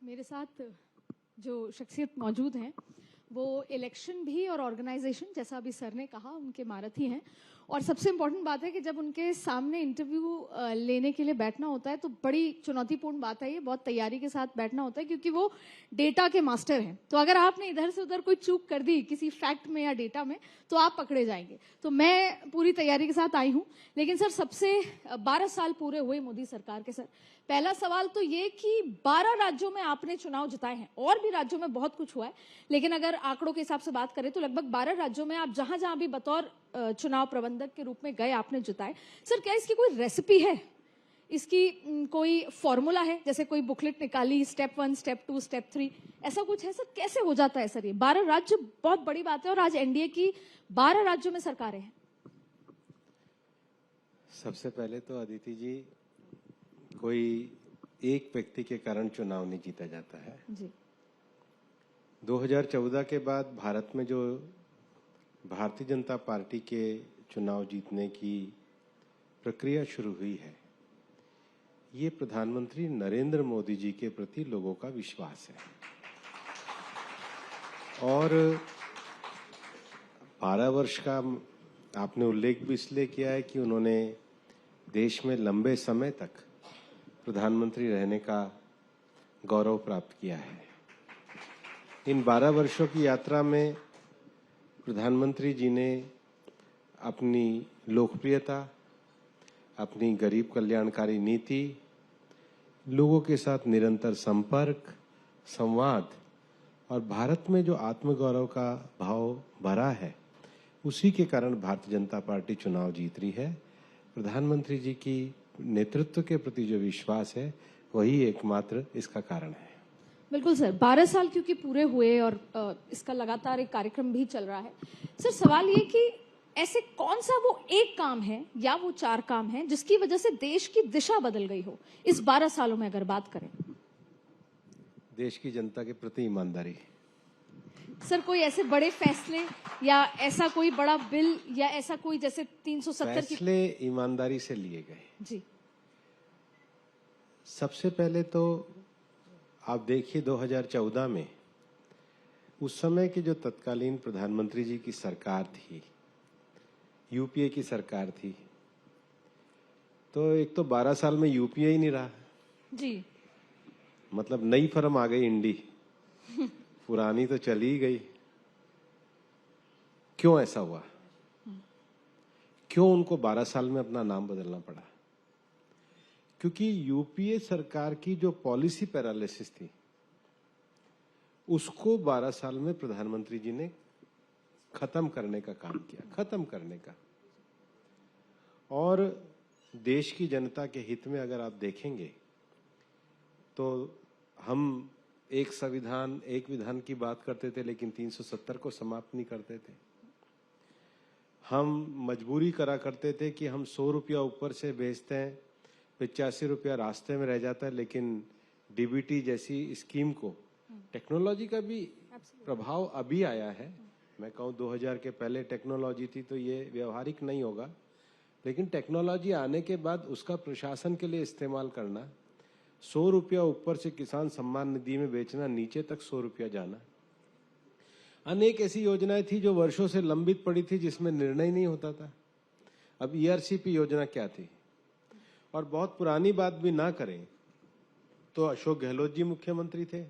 मेरे साथ जो शख्सियत मौजूद हैं वो इलेक्शन भी और ऑर्गेनाइजेशन, जैसा अभी सर ने कहा, उनके महारथी हैं। और सबसे इम्पोर्टेंट बात है कि जब उनके सामने इंटरव्यू लेने के लिए बैठना होता है तो बड़ी चुनौतीपूर्ण बात है, ये बहुत तैयारी के साथ बैठना होता है क्योंकि वो डेटा के मास्टर हैं। तो अगर आपने इधर से उधर कोई चूक कर दी किसी फैक्ट में या डेटा में तो आप पकड़े जाएंगे। तो मैं पूरी तैयारी के साथ आई हूँ। लेकिन सर, सबसे 12 साल पूरे हुए मोदी सरकार के। सर, पहला सवाल तो ये कि 12 राज्यों में आपने चुनाव जिताए हैं, और भी राज्यों में बहुत कुछ हुआ है, लेकिन अगर आंकड़ों के हिसाब से बात करें तो लगभग 12 राज्यों में आप जहां जहां भी बतौर चुनाव प्रबंधक के रूप में गए आपने जिताए। सर, क्या इसकी कोई रेसिपी है, इसकी कोई फॉर्मूला है? जैसे कोई बुकलेट निकाली, स्टेप 1, स्टेप 2, स्टेप 3, ऐसा कुछ है? सर, कैसे हो जाता है सर ये? 12 राज्य बहुत बड़ी बात है और आज एनडीए की 12 राज्यों में सरकारें हैं। सबसे पहले तो अदिति जी, कोई एक व्यक्ति के कारण चुनाव नहीं जीता जाता है जी। 2014 के बाद भारत में जो भारतीय जनता पार्टी के चुनाव जीतने की प्रक्रिया शुरू हुई है, ये प्रधानमंत्री नरेंद्र मोदी जी के प्रति लोगों का विश्वास है। और 12 वर्ष का आपने उल्लेख भी इसलिए किया है कि उन्होंने देश में लंबे समय तक प्रधानमंत्री रहने का गौरव प्राप्त किया है। इन 12 वर्षों की यात्रा में प्रधानमंत्री जी ने अपनी लोकप्रियता, अपनी गरीब कल्याणकारी नीति, लोगों के साथ निरंतर संपर्क, संवाद और भारत में जो आत्मगौरव का भाव भरा है, उसी के कारण भारतीय जनता पार्टी चुनाव जीत रही है। प्रधानमंत्री जी की नेतृत्व के प्रति जो विश्वास है, वही एकमात्र इसका कारण है। बिल्कुल सर, 12 साल क्योंकि पूरे हुए और इसका लगातार एक कार्यक्रम भी चल रहा है। सर, सवाल ये कि ऐसे कौन सा वो एक काम है या वो 4 काम हैं जिसकी वजह से देश की दिशा बदल गई हो इस 12 सालों में, अगर बात करें? देश की जनता के प्रति ईमानदारी। सर, कोई ऐसे बड़े फैसले या ऐसा कोई बड़ा बिल या ऐसा कोई, जैसे 370 फैसले ईमानदारी से लिए गए जी। सबसे पहले तो आप देखिए 2014 में उस समय की जो तत्कालीन प्रधानमंत्री जी की सरकार थी, यूपीए की सरकार थी, तो एक तो 12 साल में यूपीए ही नहीं रहा जी। मतलब नई फर्म आ गई इंडी, पुरानी तो चली ही गई। क्यों ऐसा हुआ? क्यों उनको 12 साल में अपना नाम बदलना पड़ा? क्योंकि यूपीए सरकार की जो पॉलिसी पैरालिसिस थी, उसको 12 साल में प्रधानमंत्री जी ने खत्म करने का काम किया, खत्म करने का। और देश की जनता के हित में अगर आप देखेंगे तो हम एक संविधान, एक विधान की बात करते थे, लेकिन 370 को समाप्त नहीं करते थे। हम मजबूरी करा करते थे कि हम 100 रुपया ऊपर से भेजते हैं, 85 रुपया रास्ते में रह जाता है, लेकिन डीबीटी जैसी स्कीम को, टेक्नोलॉजी का भी प्रभाव अभी आया है। मैं कहूँ 2000 के पहले टेक्नोलॉजी थी तो ये व्यवहारिक नहीं होगा, लेकिन टेक्नोलॉजी आने के बाद उसका प्रशासन के लिए इस्तेमाल करना, 100 रुपया ऊपर से किसान सम्मान निधि में बेचना, नीचे तक 100 रुपया जाना, अनेक ऐसी योजनाएं थी जो वर्षों से लंबित पड़ी थी, जिसमें निर्णय नहीं होता था। अब ईआरसीपी योजना क्या थी? और बहुत पुरानी बात भी ना करें तो अशोक गहलोत जी मुख्यमंत्री थे,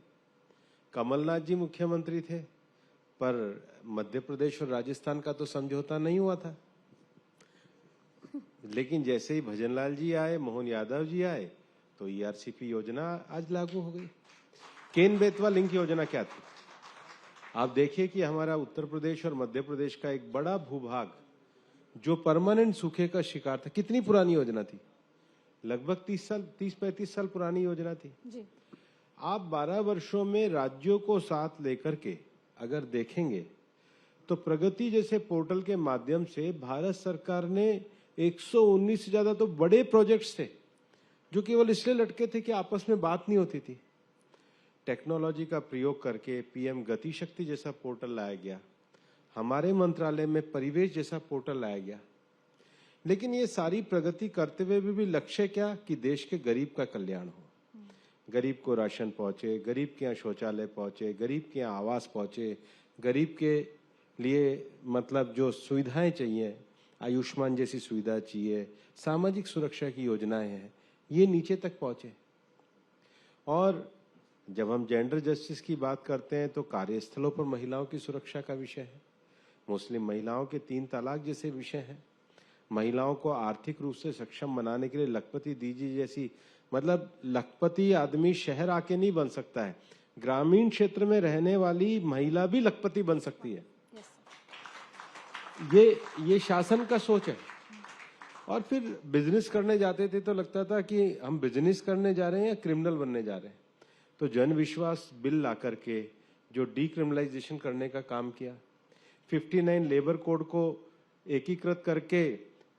कमलनाथ जी मुख्यमंत्री थे, पर मध्य प्रदेश और राजस्थान का तो समझौता नहीं हुआ था। लेकिन जैसे ही भजनलाल जी आए, मोहन यादव जी आए, तो ईआरसीपी योजना आज लागू हो गई। केन बेतवा लिंक योजना क्या थी? आप देखिए कि हमारा उत्तर प्रदेश और मध्य प्रदेश का एक बड़ा भूभाग जो परमानेंट सूखे का शिकार था, कितनी पुरानी योजना थी? लगभग 30-35 साल पुरानी योजना थी जी। आप 12 वर्षों में राज्यों को साथ लेकर के अगर देखेंगे तो प्रगति जैसे पोर्टल के माध्यम से भारत सरकार ने 119 से ज्यादा तो बड़े प्रोजेक्ट्स थे जो केवल इसलिए लटके थे कि आपस में बात नहीं होती थी। टेक्नोलॉजी का प्रयोग करके पीएम गति शक्ति जैसा पोर्टल लाया गया, हमारे मंत्रालय में परिवेश जैसा पोर्टल लाया गया। लेकिन ये सारी प्रगति करते हुए भी लक्ष्य क्या? कि देश के गरीब का कल्याण हो, गरीब को राशन पहुंचे, गरीब के यहाँ शौचालय पहुंचे, गरीब के यहाँ आवास पहुंचे, गरीब के लिए मतलब जो सुविधाएं चाहिए, आयुष्मान जैसी सुविधा चाहिए, सामाजिक सुरक्षा की योजनाएं हैं, ये नीचे तक पहुंचे। और जब हम जेंडर जस्टिस की बात करते हैं तो कार्यस्थलों पर महिलाओं की सुरक्षा का विषय है, मुस्लिम महिलाओं के 3 तलाक जैसे विषय हैं, महिलाओं को आर्थिक रूप से सक्षम बनाने के लिए लखपति दीदी जैसी, मतलब लखपति आदमी शहर आके नहीं बन सकता है, ग्रामीण क्षेत्र में रहने वाली महिला भी लखपति बन सकती है। ये शासन का सोच है। और फिर बिजनेस करने जाते थे तो लगता था कि हम बिजनेस करने जा रहे हैं या क्रिमिनल बनने जा रहे हैं। तो जन विश्वास बिल ला करके जो डीक्रिमिनलाइजेशन करने का काम किया, 59 लेबर कोड को एकीकृत करके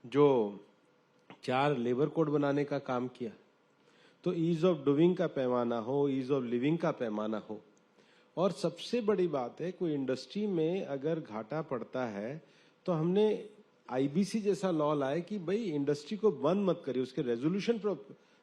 जो 4 लेबर कोड बनाने का काम किया, तो ईज ऑफ डूइंग का पैमाना हो, ईज ऑफ लिविंग का पैमाना हो। और सबसे बड़ी बात है, कोई इंडस्ट्री में अगर घाटा पड़ता है तो हमने आईबीसी जैसा लॉ लाए कि भाई इंडस्ट्री को बंद मत करिए, उसके रेजोल्यूशन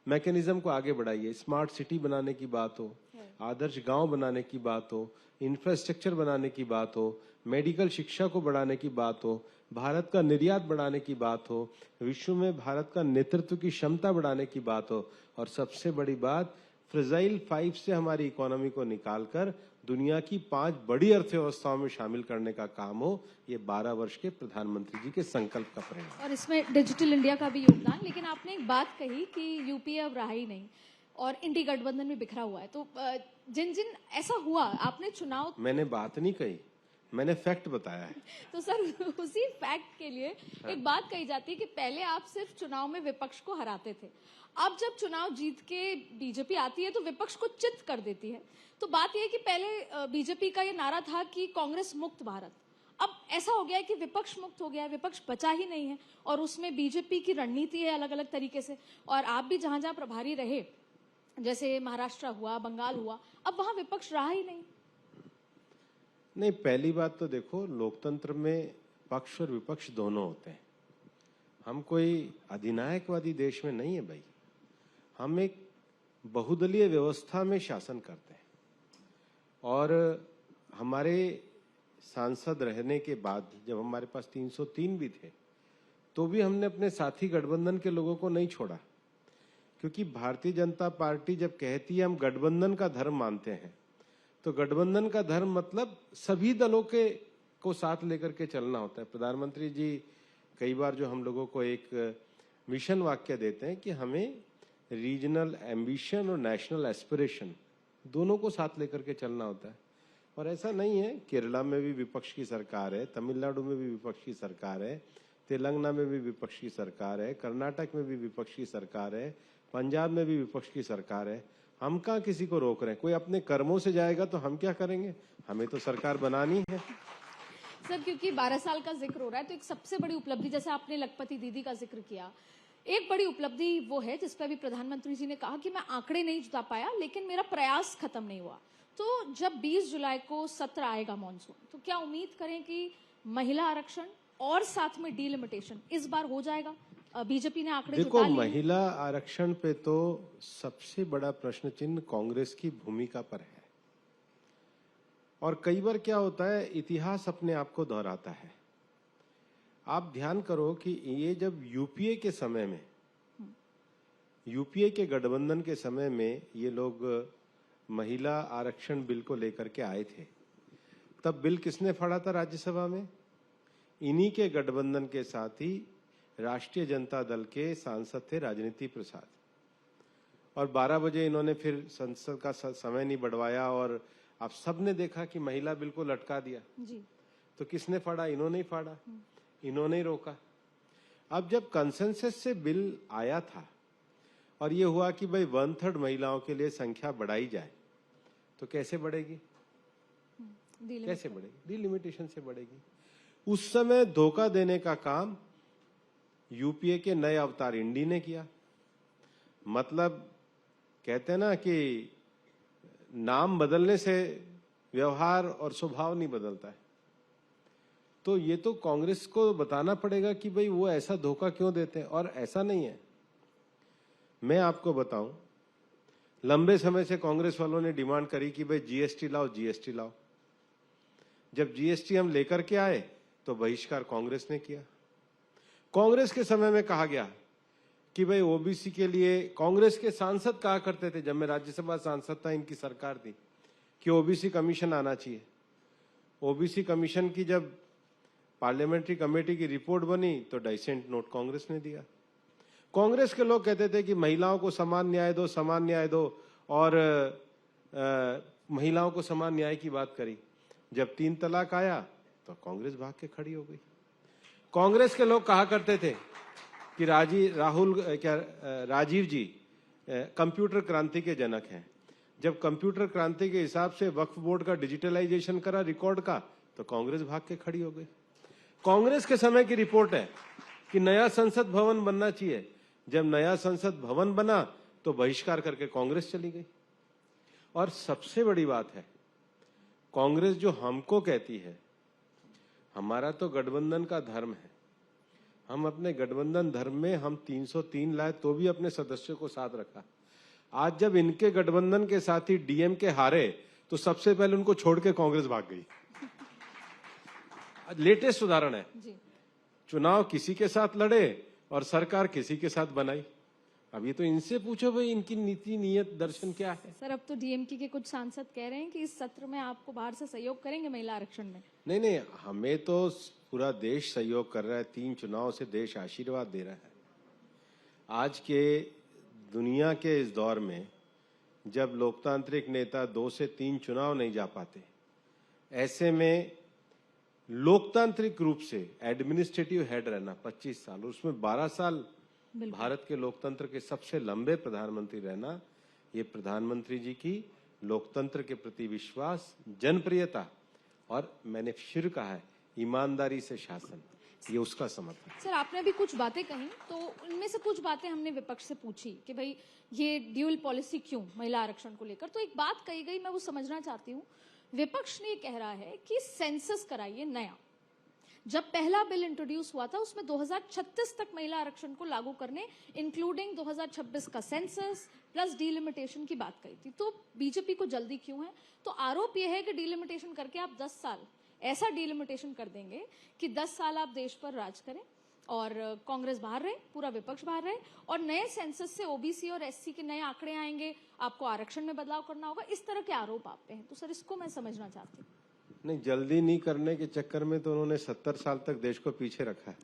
मैकेनिज्म को आगे बढ़ाइए। स्मार्ट सिटी बनाने की बात हो, आदर्श गांव बनाने की बात हो, इंफ्रास्ट्रक्चर बनाने की बात हो, मेडिकल शिक्षा को बढ़ाने की बात हो, भारत का निर्यात बढ़ाने की बात हो, विश्व में भारत का नेतृत्व की क्षमता बढ़ाने की बात हो, और सबसे बड़ी बात फ्रेजाइल 5 से हमारी इकोनॉमी को निकालकर दुनिया की 5 बड़ी अर्थव्यवस्थाओं में शामिल करने का काम हो। ये 12 वर्ष के प्रधानमंत्री जी के संकल्प का परिणाम। और इसमें डिजिटल इंडिया का भी योगदान। लेकिन आपने एक बात कही कि यूपीए अब रहा ही नहीं और इंडी गठबंधन में बिखरा हुआ है, तो जिन जिन ऐसा हुआ, आपने चुनाव, मैंने बात नहीं कही, मैंने फैक्ट बताया है। तो सर उसी फैक्ट के लिए एक बात कही जाती है कि पहले आप सिर्फ चुनाव में विपक्ष को हराते थे, अब जब चुनाव जीत के बीजेपी आती है तो विपक्ष को चित कर देती है। तो बात यह है कि पहले बीजेपी का ये नारा था कि कांग्रेस मुक्त भारत, अब ऐसा हो गया है कि विपक्ष मुक्त हो गया है, विपक्ष बचा ही नहीं है, और उसमें बीजेपी की रणनीति है अलग अलग तरीके से। और आप भी जहां जहां प्रभारी रहे, जैसे महाराष्ट्र हुआ, बंगाल हुआ, अब वहां विपक्ष रहा ही नहीं। पहली बात तो देखो, लोकतंत्र में पक्ष और विपक्ष दोनों होते हैं। हम कोई अधिनायकवादी देश में नहीं है भाई, हम एक बहुदलीय व्यवस्था में शासन करते हैं। और हमारे सांसद रहने के बाद जब हमारे पास 303 भी थे, तो भी हमने अपने साथी गठबंधन के लोगों को नहीं छोड़ा, क्योंकि भारतीय जनता पार्टी जब कहती है हम गठबंधन का धर्म मानते हैं, तो गठबंधन का धर्म मतलब सभी दलों को साथ लेकर के चलना होता है। प्रधानमंत्री जी कई बार जो हम लोगों को एक मिशन वाक्य देते हैं कि हमें रीजनल एम्बिशन और नेशनल एस्पिरेशन दोनों को साथ लेकर के चलना होता है। और ऐसा नहीं है, केरला में भी विपक्ष की सरकार है, तमिलनाडु में भी विपक्ष की सरकार है, तेलंगाना में भी विपक्ष की सरकार है, कर्नाटक में भी विपक्ष की सरकार है, पंजाब में भी विपक्ष की सरकार है। हम कहाँ किसी को रोक रहे हैं? कोई अपने कर्मों से जाएगा तो हम क्या करेंगे? हमें तो सरकार बनानी है। सर, क्योंकि 12 साल का जिक्र हो रहा है, तो एक सबसे बड़ी उपलब्धि, जैसे आपने लखपति दीदी का जिक्र किया, एक बड़ी उपलब्धि वो है जिस पर भी प्रधानमंत्री जी ने कहा कि मैं आंकड़े नहीं जुटा पाया, लेकिन मेरा प्रयास खत्म नहीं हुआ। तो जब 20 जुलाई को सत्र आएगा मॉनसून, तो क्या उम्मीद करें कि महिला आरक्षण और साथ में डीलिमिटेशन इस बार हो जाएगा? बीजेपी ने आंकड़े जुटा लिए। महिला आरक्षण पे तो सबसे बड़ा प्रश्न चिन्ह कांग्रेस की भूमिका पर है। और कई बार क्या होता है, इतिहास अपने आप को दोहराता है। आप ध्यान करो कि ये जब यूपीए के समय में, यूपीए के गठबंधन के समय में ये लोग महिला आरक्षण बिल को लेकर के आए थे, तब बिल किसने फाड़ा था राज्यसभा में? इन्हीं के गठबंधन के साथ ही राष्ट्रीय जनता दल के सांसद थे राजनीति प्रसाद, और 12 बजे इन्होंने फिर संसद का समय नहीं बढ़वाया और आप सबने देखा कि महिला बिल को लटका दिया जी। तो किसने फाड़ा? इन्होंने ही फाड़ा, इन्होंने ही रोका। अब जब कंसेंसस से बिल आया था और ये हुआ कि भाई 1/3 महिलाओं के लिए संख्या बढ़ाई जाए, तो कैसे बढ़ेगी? कैसे बढ़ेगी? डिलिमिटेशन से बढ़ेगी। उस समय धोखा देने का काम यूपीए के नए अवतार इंडी ने किया। मतलब कहते हैं ना कि नाम बदलने से व्यवहार और स्वभाव नहीं बदलता है। तो ये तो कांग्रेस को बताना पड़ेगा कि भाई वो ऐसा धोखा क्यों देते हैं। और ऐसा नहीं है, मैं आपको बताऊं, लंबे समय से कांग्रेस वालों ने डिमांड करी कि भाई जीएसटी लाओ, जीएसटी लाओ। जब जीएसटी हम लेकर के आए तो बहिष्कार कांग्रेस ने किया। कांग्रेस के समय में कहा गया कि भाई ओबीसी के लिए, कांग्रेस के सांसद कहा करते थे जब मैं राज्यसभा सांसद था, इनकी सरकार थी, कि ओबीसी कमीशन आना चाहिए। ओबीसी कमीशन की जब पार्लियामेंट्री कमेटी की रिपोर्ट बनी तो डाइसेंट नोट कांग्रेस ने दिया। कांग्रेस के लोग कहते थे कि महिलाओं को समान न्याय दो, समान न्याय दो, और महिलाओं को समान न्याय की बात करी। जब 3 तलाक आया तो कांग्रेस भाग के खड़ी हो गई। कांग्रेस के लोग कहा करते थे कि राजीव जी कंप्यूटर क्रांति के जनक हैं। जब कंप्यूटर क्रांति के हिसाब से वक्फ बोर्ड का डिजिटलाइजेशन करा रिकॉर्ड का, तो कांग्रेस भाग के खड़ी हो गई। कांग्रेस के समय की रिपोर्ट है कि नया संसद भवन बनना चाहिए। जब नया संसद भवन बना तो बहिष्कार करके कांग्रेस चली गई। और सबसे बड़ी बात है, कांग्रेस जो हमको कहती है, हमारा तो गठबंधन का धर्म है, हम अपने गठबंधन धर्म में हम 303 लाए तो भी अपने सदस्यों को साथ रखा। आज जब इनके गठबंधन के साथी डीएमके हारे तो सबसे पहले उनको छोड़ के कांग्रेस भाग गई। लेटेस्ट उदाहरण है, चुनाव किसी के साथ लड़े और सरकार किसी के साथ बनाई। अब ये तो इनसे पूछो भाई इनकी नीति नियत दर्शन क्या है। सर, अब तो डीएमके के कुछ सांसद कह रहे हैं कि इस सत्र में आपको बाहर से सहयोग करेंगे महिला आरक्षण में। नहीं, हमें तो पूरा देश सहयोग कर रहा है। 3 चुनाव से देश आशीर्वाद दे रहा है। आज के दुनिया के इस दौर में जब लोकतांत्रिक नेता 2 से 3 चुनाव नहीं जा पाते, ऐसे में लोकतांत्रिक रूप से एडमिनिस्ट्रेटिव हेड रहना 25 साल, उसमें 12 साल भारत के लोकतंत्र के सबसे लंबे प्रधानमंत्री रहना, ये प्रधानमंत्री जी की लोकतंत्र के प्रति विश्वास, जनप्रियता और मैंने फिर कहा है ईमानदारी से शासन, ये उसका समर्थन। सर, आपने अभी कुछ बातें कही, तो उनमें से कुछ बातें हमने विपक्ष से पूछी कि भाई ये ड्यूअल पॉलिसी क्यों महिला आरक्षण को लेकर। तो एक बात कही गई, मैं वो समझना चाहती हूँ। विपक्ष ने कह रहा है कि सेंसस कराइए नया। जब पहला बिल इंट्रोड्यूस हुआ था उसमें 2036 तक महिला आरक्षण को लागू करने, इंक्लूडिंग 2026 का सेंसस प्लस डीलिमिटेशन की बात कही थी। तो बीजेपी को जल्दी क्यों है? तो आरोप यह है कि डीलिमिटेशन करके आप 10 साल ऐसा डीलिमिटेशन कर देंगे कि 10 साल आप देश पर राज करें और कांग्रेस बाहर रहे, पूरा विपक्ष बाहर रहे, और नए सेंसस से ओबीसी और एससी के नए आंकड़े आएंगे, आपको आरक्षण में बदलाव करना होगा। इस तरह के आरोप आप पे हैं। तो सर, इसको मैं समझना चाहती हूँ। नहीं, जल्दी नहीं करने के चक्कर में तो उन्होंने 70 साल तक देश को पीछे रखा है।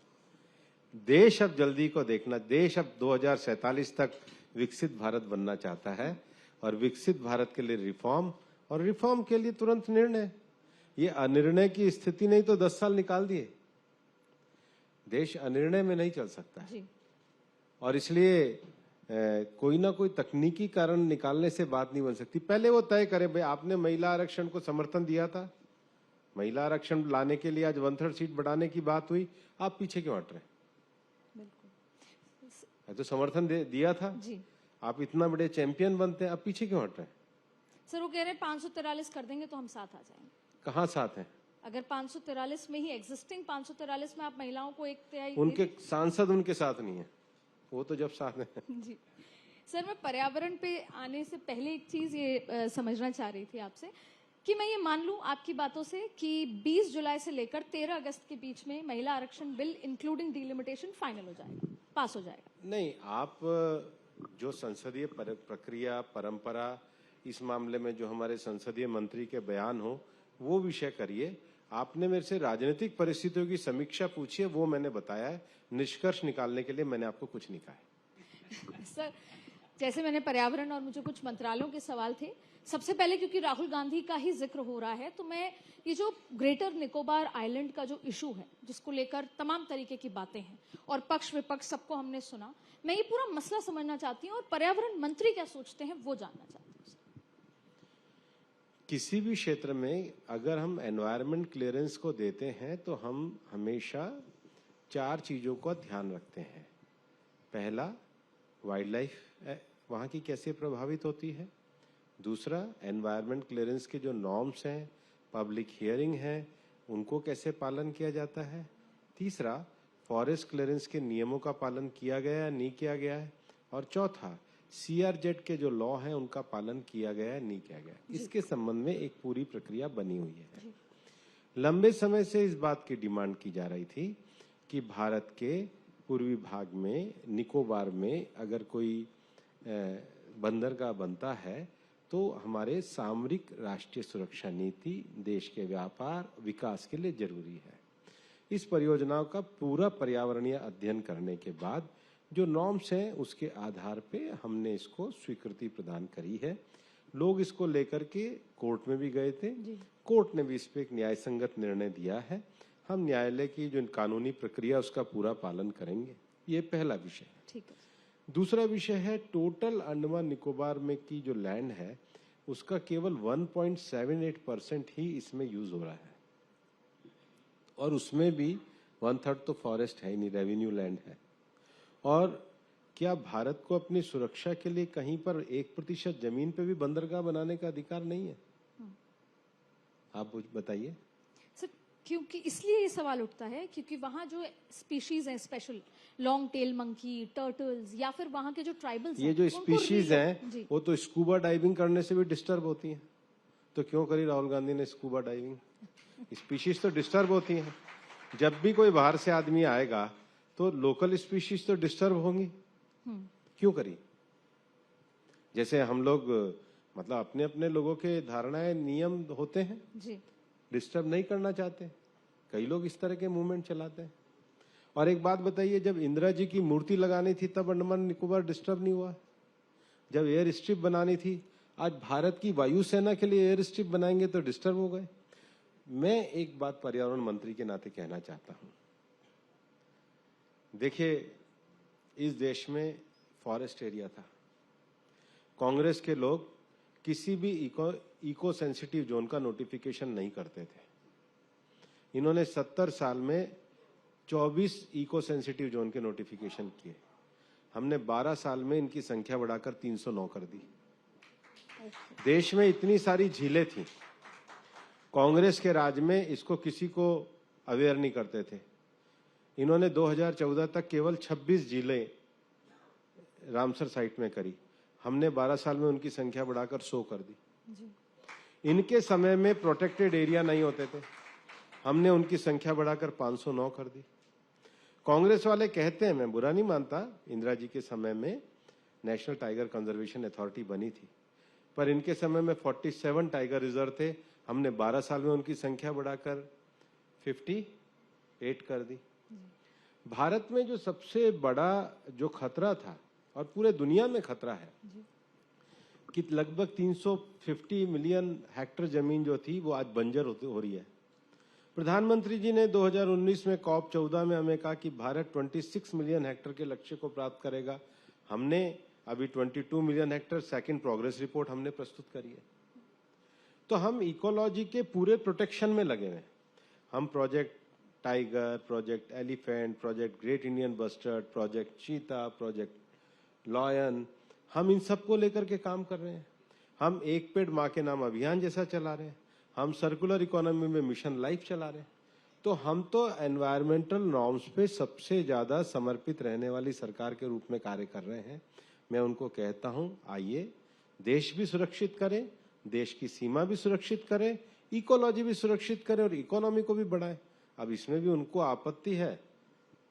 देश अब जल्दी को देखना, देश अब 2047 तक विकसित भारत बनना चाहता है और विकसित भारत के लिए रिफॉर्म, और रिफॉर्म के लिए तुरंत निर्णय। ये अनिर्णय की स्थिति नहीं तो 10 साल निकाल दिए। देश अनिर्णय में नहीं चल सकता है और इसलिए कोई ना कोई तकनीकी कारण निकालने से बात नहीं बन सकती। पहले वो तय करे भाई, आपने महिला आरक्षण को समर्थन दिया था, महिला आरक्षण लाने के लिए आज 1/3 सीट बढ़ाने की बात हुई, आप पीछे क्यों हट रहे हैं? बिल्कुल, तो समर्थन दिया था जी। आप इतना बड़े चैंपियन बनते हैं, आप पीछे क्यों हट रहे हैं? सर, वो कह रहे हैं 543 कर देंगे तो हम साथ आ जाएंगे। कहाँ साथ हैं? अगर 543 में ही, एग्जिस्टिंग 543 में आप महिलाओं को 1/3, उनके सांसद उनके साथ नहीं है, वो तो जब साथ हैं जी। सर, मैं पर्यावरण पे आने से पहले एक चीज ये समझना चाह रही थी आपसे कि मैं ये मान लूं आपकी बातों से कि 20 जुलाई से लेकर 13 अगस्त के बीच में महिला आरक्षण बिल इंक्लूडिंग डीलिमिटेशन फाइनल हो जाएगा, पास हो जाएगा। नहीं, आप जो संसदीय प्रक्रिया, परंपरा, इस मामले में जो हमारे संसदीय मंत्री के बयान हो वो विषय करिए। आपने मेरे से राजनीतिक परिस्थितियों की समीक्षा पूछी है, वो मैंने बताया है। निष्कर्ष निकालने के लिए मैंने आपको कुछ नहीं कहा है। सर, जैसे मैंने पर्यावरण और मुझे कुछ मंत्रालयों के सवाल थे, सबसे पहले क्योंकि राहुल गांधी का ही जिक्र हो रहा है, तो मैं ये जो ग्रेटर निकोबार आइलैंड का जो इशू है, जिसको लेकर तमाम तरीके की बातें हैं और पक्ष विपक्ष सबको हमने सुना, मैं ये पूरा मसला समझना चाहती हूँ और पर्यावरण मंत्री क्या सोचते हैं वो जानना चाहती हूँ। किसी भी क्षेत्र में अगर हम एनवायरनमेंट क्लियरेंस को देते हैं तो हम हमेशा 4 चीजों का ध्यान रखते हैं। पहला, वाइल्ड लाइफ वहाँ की कैसे प्रभावित होती है। दूसरा, एनवायरनमेंट क्लियरेंस के जो नॉर्म्स हैं, पब्लिक हियरिंग है, उनको कैसे पालन किया जाता है। तीसरा, फॉरेस्ट क्लियरेंस के नियमों का पालन किया गया या नहीं किया गया है। और चौथा, CRZ के जो लॉ हैं उनका पालन किया गया है नहीं किया गया, इसके संबंध में एक पूरी प्रक्रिया बनी हुई है। लंबे समय से इस बात की डिमांड की जा रही थी कि भारत के पूर्वी भाग में निकोबार में अगर कोई बंदरगाह बनता है तो हमारे सामरिक राष्ट्रीय सुरक्षा नीति देश के व्यापार विकास के लिए जरूरी है। इस परियोजनाओं का पूरा पर्यावरणीय अध्ययन करने के बाद जो नॉर्म्स हैं उसके आधार पे हमने इसको स्वीकृति प्रदान करी है। लोग इसको लेकर के कोर्ट में भी गए थे, कोर्ट ने भी इस पे एक न्याय संगत निर्णय दिया है। हम न्यायालय की जो कानूनी प्रक्रिया उसका पूरा पालन करेंगे। ये पहला विषय है। ठीक है। दूसरा विषय है टोटल अंडमान निकोबार में की जो लैंड है उसका केवल 1.78% ही इसमें यूज हो रहा है और उसमें भी 1/3 तो फॉरेस्ट है नहीं, रेवेन्यू लैंड है। और क्या भारत को अपनी सुरक्षा के लिए कहीं पर 1% जमीन पे भी बंदरगाह बनाने का अधिकार नहीं है? आप बताइए। सर, क्योंकि इसलिए ये सवाल उठता है क्योंकि वहाँ जो स्पीशीज हैं special long tail monkey, turtles या फिर वहाँ के जो ट्राइबल्स ये जो स्पीशीज हैं वो तो स्कूबा डाइविंग करने से भी डिस्टर्ब होती हैं। तो क्यों करी राहुल गांधी ने स्कूबा डाइविंग? स्पीशीज तो डिस्टर्ब होती हैं। जब भी कोई बाहर से आदमी आएगा तो लोकल स्पीशीज तो डिस्टर्ब होंगी। क्यों करी? जैसे हम लोग मतलब अपने अपने लोगों के धारणाएं नियम होते हैं जी, डिस्टर्ब नहीं करना चाहते। कई लोग इस तरह के मूवमेंट चलाते हैं। और एक बात बताइए, जब इंदिरा जी की मूर्ति लगानी थी तब अंडमान निकोबार डिस्टर्ब नहीं हुआ? जब एयर स्ट्रिप बनानी थी, आज भारत की वायुसेना के लिए एयर स्ट्रिप बनाएंगे तो डिस्टर्ब हो गए। मैं एक बात पर्यावरण मंत्री के नाते कहना चाहता हूं। देखिए, इस देश में फॉरेस्ट एरिया था। कांग्रेस के लोग किसी भी इको सेंसिटिव जोन का नोटिफिकेशन नहीं करते थे। इन्होंने 70 साल में 24 इको सेंसिटिव जोन के नोटिफिकेशन किए। हमने 12 साल में इनकी संख्या बढ़ाकर 309 कर दी। देश में इतनी सारी झीलें थी, कांग्रेस के राज में इसको किसी को अवेयर नहीं करते थे। इन्होंने 2014 तक केवल 26 झीलें रामसर साइट में करी। हमने 12 साल में उनकी संख्या बढ़ाकर 100 कर दी। इनके समय में प्रोटेक्टेड एरिया नहीं होते थे, हमने उनकी संख्या बढ़ाकर 509 कर दी। कांग्रेस वाले कहते हैं, मैं बुरा नहीं मानता, इंदिरा जी के समय में नेशनल टाइगर कंजर्वेशन अथॉरिटी बनी थी, पर इनके समय में 47 टाइगर रिजर्व थे। हमने 12 साल में उनकी संख्या बढ़ाकर 58 कर दी। भारत में जो सबसे बड़ा जो खतरा था और पूरे दुनिया में खतरा है कि लगभग 350 मिलियन हेक्टेयर जमीन जो थी वो आज बंजर हो रही है। प्रधानमंत्री जी ने 2019 में COP 14 में हमें कहा कि भारत 26 मिलियन हेक्टेयर के लक्ष्य को प्राप्त करेगा। हमने अभी 22 million hectare second progress report हमने प्रस्तुत करी है। तो हम इकोलॉजी के पूरे प्रोटेक्शन में लगे हुए। हम project tiger, project elephant, project great Indian bustard, project चीता, प्रोजेक्ट लॉयन, हम इन सबको लेकर के काम कर रहे हैं। हम एक पेड़ माँ के नाम अभियान जैसा चला रहे हैं। हम सर्कुलर इकोनॉमी में मिशन लाइफ चला रहे हैं। तो हम तो एनवायरमेंटल नॉर्म्स पे सबसे ज्यादा समर्पित रहने वाली सरकार के रूप में कार्य कर रहे हैं। मैं उनको कहता हूं, आइए देश भी सुरक्षित करें, देश की सीमा भी सुरक्षित करें, इकोलॉजी भी सुरक्षित करें और इकोनॉमी को भी बढ़ाएं। अब इसमें भी उनको आपत्ति है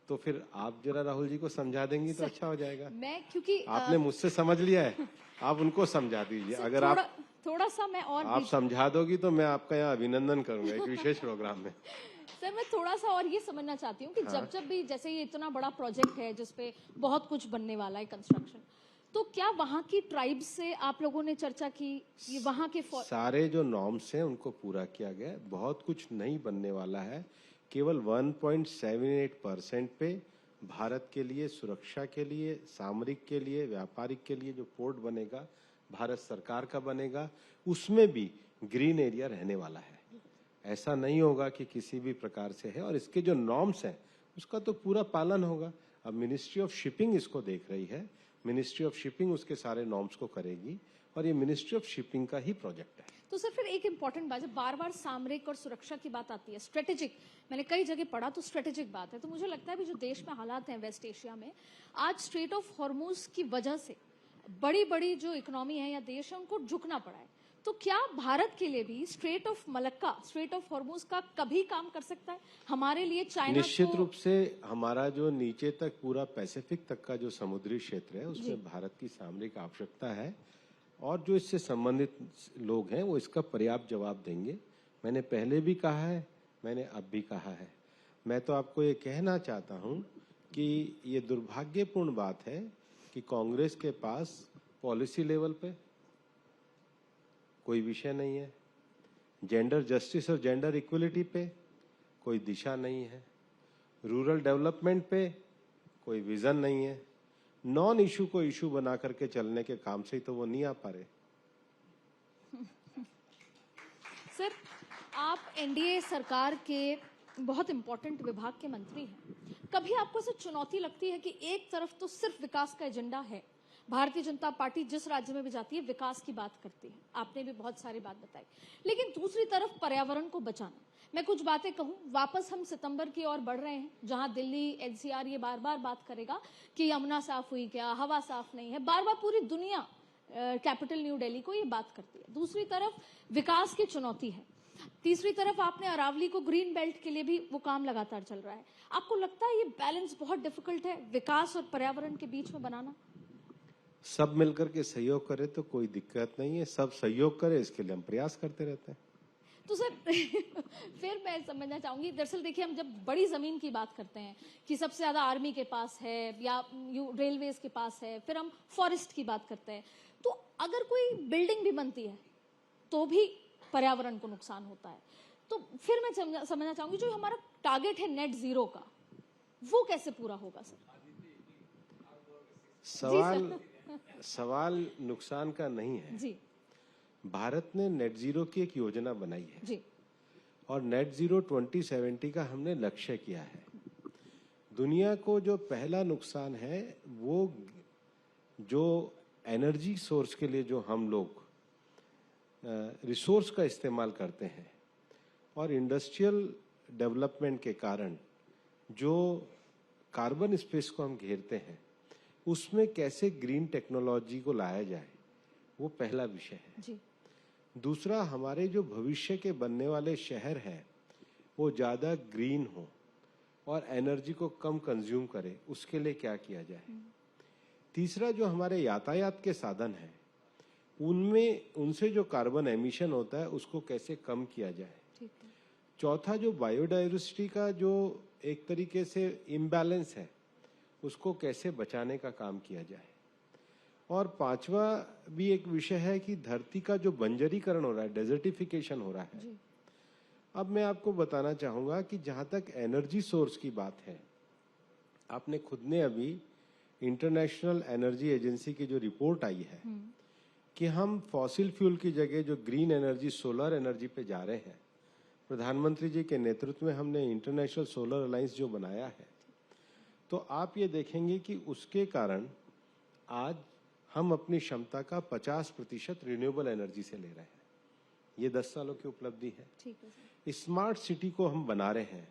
तो फिर आप जरा राहुल जी को समझा देंगी तो अच्छा हो जाएगा। मैं क्योंकि आपने मुझसे समझ लिया है, आप उनको समझा दीजिए। अगर आप थोड़ा सा मैं और आप समझा दोगी तो मैं आपका यहाँ अभिनंदन करूंगा एक विशेष प्रोग्राम में। सर, मैं थोड़ा सा और ये समझना चाहती हूँ कि जब भी जैसे ये इतना बड़ा प्रोजेक्ट है जिसपे बहुत कुछ बनने वाला है कंस्ट्रक्शन, तो क्या वहाँ की ट्राइब्स से आप लोगों ने चर्चा की? ये वहाँ के सारे जो नॉर्म्स हैं उनको पूरा किया गया। बहुत कुछ नहीं बनने वाला है। केवल 1.78% पे भारत के लिए, सुरक्षा के लिए, सामरिक के लिए, व्यापारिक के लिए जो पोर्ट बनेगा भारत सरकार का बनेगा, उसमें भी ग्रीन एरिया रहने वाला है। ऐसा नहीं होगा कि किसी भी प्रकार से है। और इसके जो नॉर्म्स हैं उसका तो पूरा पालन होगा। अब मिनिस्ट्री ऑफ शिपिंग इसको देख रही है। मिनिस्ट्री ऑफ शिपिंग उसके सारे नॉर्म्स को करेगी और ये मिनिस्ट्री ऑफ शिपिंग का ही प्रोजेक्ट है। तो सर, फिर एक इम्पोर्टेंट बात है, बार बार सामरिक और सुरक्षा की बात आती है, स्ट्रेटेजिक, मैंने कई जगह पढ़ा तो स्ट्रेटेजिक बात है। तो मुझे लगता है भी जो देश में हालात हैं वेस्ट एशिया में, आज स्ट्रेट ऑफ हॉर्मुज की वजह से बड़ी बड़ी जो इकोनॉमी है या देश है उनको झुकना पड़ा है, तो क्या भारत के लिए भी straight of Malacca, straight of Hormuz का कभी काम कर सकता है? हमारे लिए चाइना निश्चित रूप से हमारा जो नीचे तक पूरा पैसिफिक तक का जो समुद्री क्षेत्र है उसमें भारत की सामरिक आवश्यकता है, और जो इससे संबंधित लोग हैं वो इसका पर्याप्त जवाब देंगे। मैंने पहले भी कहा है, मैंने अब भी कहा है। मैं तो आपको ये कहना चाहता हूं कि ये दुर्भाग्यपूर्ण बात है कि कांग्रेस के पास पॉलिसी लेवल पे कोई विषय नहीं है, जेंडर जस्टिस और जेंडर इक्वलिटी पे कोई दिशा नहीं है, रूरल डेवलपमेंट पे कोई विजन नहीं है। नॉन इशू को इशू बना करके चलने के काम से ही तो वो नहीं आ पा रहे। सर, आप एनडीए सरकार के बहुत इंपॉर्टेंट विभाग के मंत्री हैं, कभी आपको ऐसे चुनौती लगती है कि एक तरफ तो सिर्फ विकास का एजेंडा है, भारतीय जनता पार्टी जिस राज्य में भी जाती है विकास की बात करती है, आपने भी बहुत सारी बात बताई, लेकिन दूसरी तरफ पर्यावरण को बचाना। मैं कुछ बातें कहूं, वापस हम सितंबर की ओर बढ़ रहे हैं, जहां दिल्ली एनसीआर ये बार बार बात करेगा कि यमुना साफ हुई क्या, हवा साफ नहीं है, बार बार पूरी दुनिया कैपिटल न्यू दिल्ली को ये बात करती है। दूसरी तरफ विकास की चुनौती है, तीसरी तरफ आपने अरावली को ग्रीन बेल्ट के लिए भी वो काम लगातार चल रहा है। आपको लगता है ये बैलेंस बहुत डिफिकल्ट है विकास और पर्यावरण के बीच में बनाना? सब मिलकर के सहयोग करे तो कोई दिक्कत नहीं है, सब सहयोग करे इसके लिए हम प्रयास करते रहते हैं। तो सर फिर मैं समझना चाहूंगी, दरअसल देखिए हम जब बड़ी जमीन की बात करते हैं कि सबसे ज्यादा आर्मी के पास है या रेलवेज के पास है, फिर हम फॉरेस्ट की बात करते हैं, तो अगर कोई बिल्डिंग भी बनती है तो भी पर्यावरण को नुकसान होता है। तो फिर मैं समझना चाहूंगी जो हमारा टारगेट है नेट जीरो का, वो कैसे पूरा होगा सर? सवाल नुकसान का नहीं है जी। भारत ने नेट जीरो की एक योजना बनाई है जी। और नेट जीरो 2070 का हमने लक्ष्य किया है। दुनिया को जो पहला नुकसान है वो जो एनर्जी सोर्स के लिए जो हम लोग रिसोर्स का इस्तेमाल करते हैं और इंडस्ट्रियल डेवलपमेंट के कारण जो कार्बन स्पेस को हम घेरते हैं उसमें कैसे ग्रीन टेक्नोलॉजी को लाया जाए, वो पहला विषय है। जी। दूसरा, हमारे जो भविष्य के बनने वाले शहर हैं वो ज्यादा ग्रीन हो और एनर्जी को कम कंज्यूम करे, उसके लिए क्या किया जाए। तीसरा, जो हमारे यातायात के साधन हैं उनमें उनसे जो कार्बन एमिशन होता है उसको कैसे कम किया जाए। चौथा, जो बायोडाइवर्सिटी का जो एक तरीके से इम्बैलेंस है उसको कैसे बचाने का काम किया जाए। और पांचवा भी एक विषय है कि धरती का जो बंजरीकरण हो रहा है, डेजर्टिफिकेशन हो रहा है। अब मैं आपको बताना चाहूंगा कि जहां तक एनर्जी सोर्स की बात है, आपने खुद ने अभी इंटरनेशनल एनर्जी एजेंसी की जो रिपोर्ट आई है कि हम फॉसिल फ्यूल की जगह जो ग्रीन एनर्जी, सोलर एनर्जी पे जा रहे हैं। प्रधानमंत्री जी के नेतृत्व में हमने इंटरनेशनल सोलर अलायंस जो बनाया है, तो आप ये देखेंगे कि उसके कारण आज हम अपनी क्षमता का 50% रिन्यूएबल एनर्जी से ले रहे हैं। ये 10 सालों की उपलब्धि है। ठीक है। स्मार्ट सिटी को हम बना रहे हैं।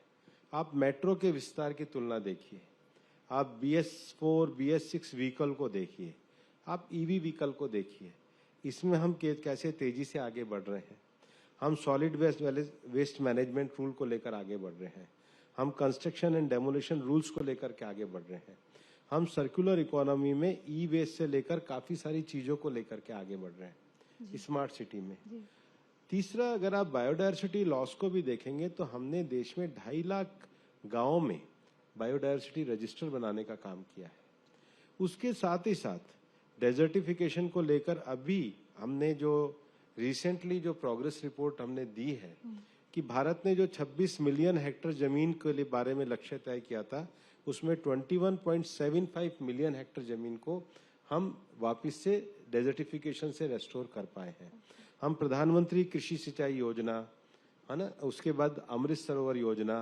आप मेट्रो के विस्तार की तुलना देखिए, आप BS4, BS6 व्हीकल को देखिए, आप EV व्हीकल को देखिए, इसमें हम कैसे तेजी से आगे बढ़ रहे हैं। हम सॉलिड वेस्ट मैनेजमेंट रूल को लेकर आगे बढ़ रहे हैं। हम कंस्ट्रक्शन एंड डेमोलिशन रूल्स को लेकर के आगे बढ़ रहे हैं। हम सर्कुलर इकोनॉमी में ई वेस्ट से लेकर काफी सारी चीजों को लेकर के आगे बढ़ रहे हैं स्मार्ट सिटी में। तीसरा, अगर आप बायोडायवर्सिटी लॉस को भी देखेंगे तो हमने देश में 2.5 लाख गांवों में बायोडायवर्सिटी रजिस्टर बनाने का काम किया है। उसके साथ ही साथ डेजर्टिफिकेशन को लेकर अभी हमने जो रिसेंटली जो प्रोग्रेस रिपोर्ट हमने दी है कि भारत ने जो 26 मिलियन हेक्टेयर जमीन के बारे में लक्ष्य तय किया था, उसमें 21.75 मिलियन हेक्टेयर जमीन को हम वापस से डेजर्टिफिकेशन से रेस्टोर कर पाए हैं। हम प्रधानमंत्री कृषि सिंचाई योजना है ना, उसके बाद अमृत सरोवर योजना,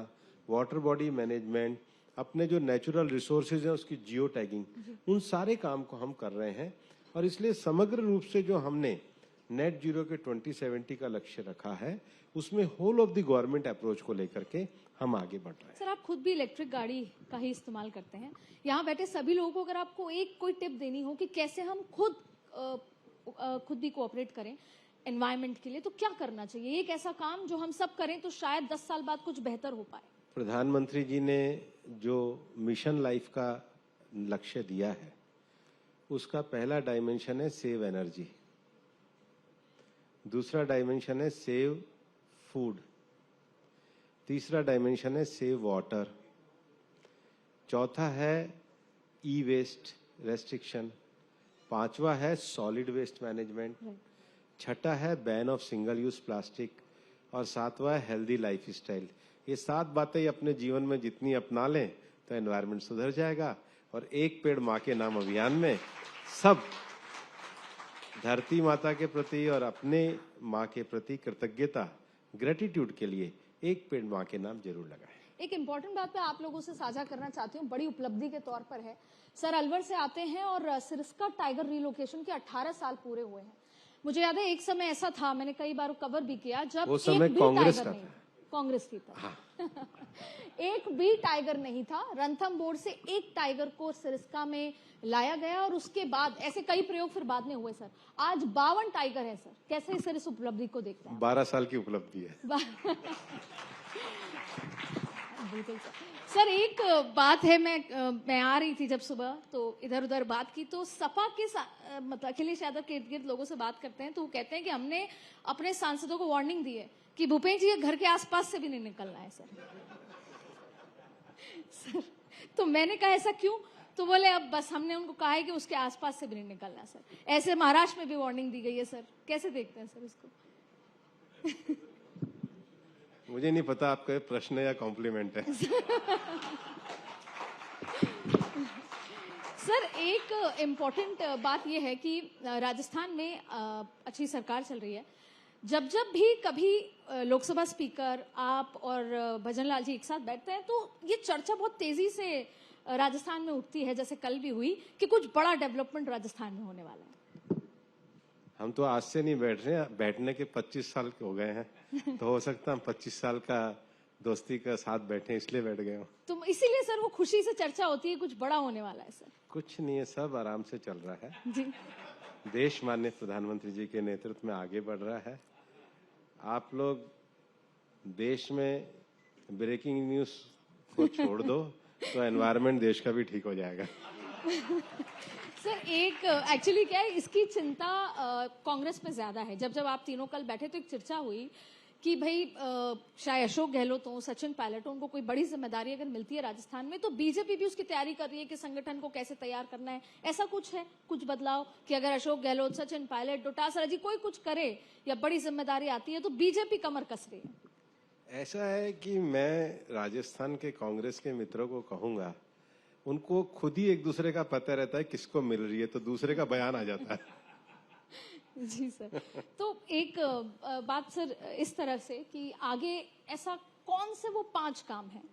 वाटर बॉडी मैनेजमेंट, अपने जो नेचुरल रिसोर्सेज हैं उसकी जियो टैगिंग, उन सारे काम को हम कर रहे हैं। और इसलिए समग्र रूप से जो हमने नेट जीरो के 2070 का लक्ष्य रखा है, उसमें whole of the government approach को लेकर के हम आगे बढ़ रहे हैं। सर, आप खुद भी इलेक्ट्रिक गाड़ी का ही इस्तेमाल करते हैं। यहाँ बैठे सभी लोगों को अगर आपको एक कोई टिप देनी हो कि कैसे हम खुद भी कोऑपरेट करें एनवायरनमेंट के लिए, तो क्या करना चाहिए? एक ऐसा काम जो हम सब करें तो शायद 10 साल बाद कुछ बेहतर हो पाए। प्रधानमंत्री जी ने जो मिशन लाइफ का लक्ष्य दिया है, उसका पहला डायमेंशन है सेव एनर्जी, दूसरा डायमेंशन है सेव फूड, तीसरा डायमेंशन है सेव वाटर, चौथा है ई वेस्ट रेस्ट्रिक्शन, पांचवा है सॉलिड वेस्ट मैनेजमेंट, छठा है ban of single use plastic और सातवां है हेल्दी लाइफ स्टाइल। ये 7 बातें अपने जीवन में जितनी अपना लें तो एनवायरनमेंट सुधर जाएगा। और एक पेड़ माँ के नाम अभियान में सब धरती माता के प्रति और अपने माँ के प्रति कृतज्ञता, ग्रेटिट्यूड के लिए एक पेड़ माँ के नाम जरूर लगाएं। एक इम्पॉर्टेंट बात मैं आप लोगों से साझा करना चाहती हूँ, बड़ी उपलब्धि के तौर पर है। सर अलवर से आते हैं और सिरस्का टाइगर रिलोकेशन के 18 साल पूरे हुए हैं। मुझे याद है एक समय ऐसा था, मैंने कई बार कवर भी किया, जब वो समय कांग्रेस का था। कांग्रेस की था। हाँ। एक भी टाइगर नहीं था। रणथंभौर से एक टाइगर को सिरस्का में लाया गया और उसके बाद ऐसे कई प्रयोग फिर बाद में हुए। सर आज 52 टाइगर है। सर कैसे सर इस उपलब्धि को देखते हैं? 12 साल की उपलब्धि है। बिल्कुल सर, एक बात है, मैं आ रही थी जब सुबह तो इधर उधर बात की तो सपा के मतलब अखिलेश यादव के इर्द गिर्द लोगों से बात करते हैं तो वो कहते हैं कि हमने अपने सांसदों को वार्निंग दी है कि भूपेन्द्र जी के घर के आसपास से भी नहीं निकलना है। सर तो मैंने कहा ऐसा क्यों? तो बोले अब बस हमने उनको कहा है कि उसके आसपास से भी नहीं निकलना। सर ऐसे महाराष्ट्र में भी वार्निंग दी गई है। सर कैसे देखते हैं सर इसको? मुझे नहीं पता आपका प्रश्न है या कॉम्प्लीमेंट है। सर एक इम्पॉर्टेंट बात यह है कि राजस्थान में अच्छी सरकार चल रही है। जब भी कभी लोकसभा स्पीकर आप और भजनलाल जी एक साथ बैठते हैं तो ये चर्चा बहुत तेजी से राजस्थान में उठती है, जैसे कल भी हुई कि कुछ बड़ा डेवलपमेंट राजस्थान में होने वाला है। हम तो आज से नहीं बैठ रहे हैं, बैठने के 25 साल के हो गए हैं तो हो सकता है हम 25 साल का दोस्ती का साथ बैठे इसलिए बैठ गए हो। तो इसीलिए सर वो खुशी से चर्चा होती है कुछ बड़ा होने वाला है। सर कुछ नहीं है, सब आराम से चल रहा है जी। देश माननीय प्रधानमंत्री जी के नेतृत्व में आगे बढ़ रहा है। आप लोग देश में ब्रेकिंग न्यूज को छोड़ दो तो एनवायरनमेंट देश का भी ठीक हो जाएगा। सर एक एक्चुअली क्या है, इसकी चिंता कांग्रेस में ज्यादा है। जब आप तीनों कल बैठे तो एक चर्चा हुई कि भाई शायद अशोक गहलोत हो, सचिन पायलट हो, उनको कोई बड़ी जिम्मेदारी अगर मिलती है राजस्थान में तो बीजेपी भी उसकी तैयारी कर रही है कि संगठन को कैसे तैयार करना है। ऐसा कुछ है, कुछ बदलाव कि अगर अशोक गहलोत, सचिन पायलट, डोटासरा जी कोई कुछ करे या बड़ी जिम्मेदारी आती है तो बीजेपी कमर कस रही है? ऐसा है कि मैं राजस्थान के कांग्रेस के मित्रों को कहूंगा, उनको खुद ही एक दूसरे का पता रहता है किसको मिल रही है तो दूसरे का बयान आ जाता है। जी सर। तो एक बात सर इस तरह से कि आगे ऐसा कौन से वो 5 काम हैं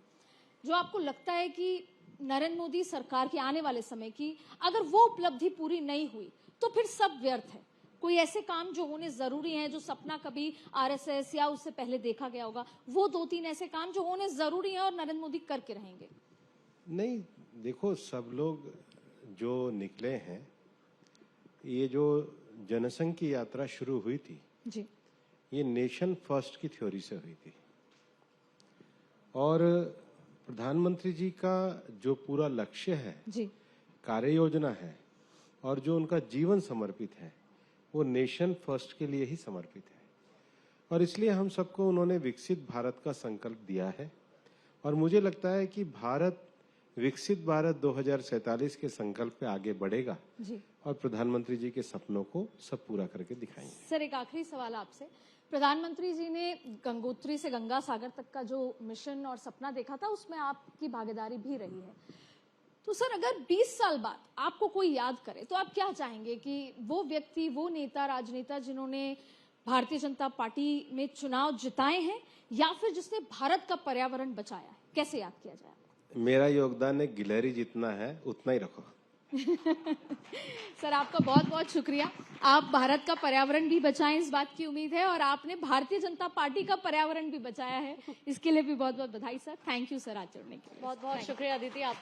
जो आपको लगता है कि नरेंद्र मोदी सरकार के आने वाले समय की अगर वो उपलब्धि पूरी नहीं हुई तो फिर सब व्यर्थ है? कोई ऐसे काम जो होने जरूरी हैं, जो सपना कभी आरएसएस या उससे पहले देखा गया होगा, वो 2-3 ऐसे काम जो होने जरूरी हैं और नरेंद्र मोदी करके रहेंगे? नहीं, देखो सब लोग जो निकले हैं, ये जो जनसंघ की यात्रा शुरू हुई थी जी, ये नेशन फर्स्ट की थ्योरी से हुई थी और प्रधानमंत्री जी का जो पूरा लक्ष्य है जी, कार्य योजना है और जो उनका जीवन समर्पित है वो नेशन फर्स्ट के लिए ही समर्पित है और इसलिए हम सबको उन्होंने विकसित भारत का संकल्प दिया है और मुझे लगता है कि भारत विकसित भारत 2047 के संकल्प पे आगे बढ़ेगा जी। और प्रधानमंत्री जी के सपनों को सब पूरा करके दिखाएंगे। सर एक आखिरी सवाल आपसे, प्रधानमंत्री जी ने गंगोत्री से गंगा सागर तक का जो मिशन और सपना देखा था उसमें आपकी भागीदारी भी रही है। तो सर अगर 20 साल बाद आपको कोई याद करे तो आप क्या चाहेंगे कि वो व्यक्ति, वो नेता, राजनेता जिन्होंने भारतीय जनता पार्टी में चुनाव जिताए हैं या फिर जिसने भारत का पर्यावरण बचाया है, कैसे याद किया जाए? मेरा योगदान एक गिलहरी जितना है उतना ही रखो। सर आपका बहुत बहुत शुक्रिया। आप भारत का पर्यावरण भी बचाएं, इस बात की उम्मीद है, और आपने भारतीय जनता पार्टी का पर्यावरण भी बचाया है, इसके लिए भी बहुत बहुत बधाई सर। थैंक यू सर आज जुड़ने के लिए। बहुत बहुत शुक्रिया अदिति आपका।